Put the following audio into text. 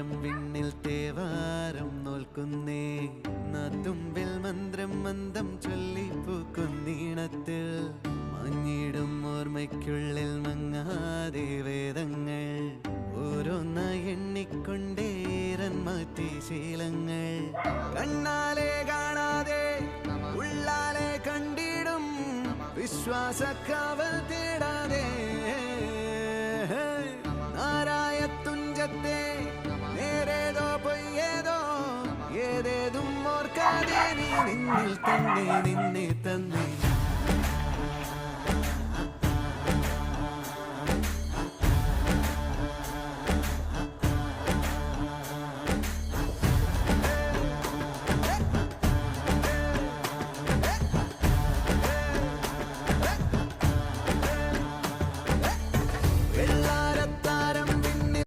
നേരം വിണ്ണിൽ തേവാരം നോൽക്കുന്നേ നാത്തുമ്പിൽ മന്ത്രം മന്ദം ചൊല്ലിപ്പൂക്കുന്നീണത്തിൽ മഞ്ഞിടും ഓർമ്മയ്ക്കുള്ളിൽ മങ്ങാതെ വേദങ്ങൾ ഓരോന്നായി എണ്ണിക്കൊണ്ടേരൻ മാറ്റി ശീലങ്ങൾ കണ്ണാലെ കാണാതെ ഉള്ളാലെ കണ്ടിടും വിശ്വാസക്കാവൽ തേടാതെ നാരായ തുഞ്ചത്തെ നേരേതോ പൊയ്യേതോ ഏതേതും ഓർക്കാതെ നീ നിന്നിൽ തന്നെ നിന്നെ തന്നെ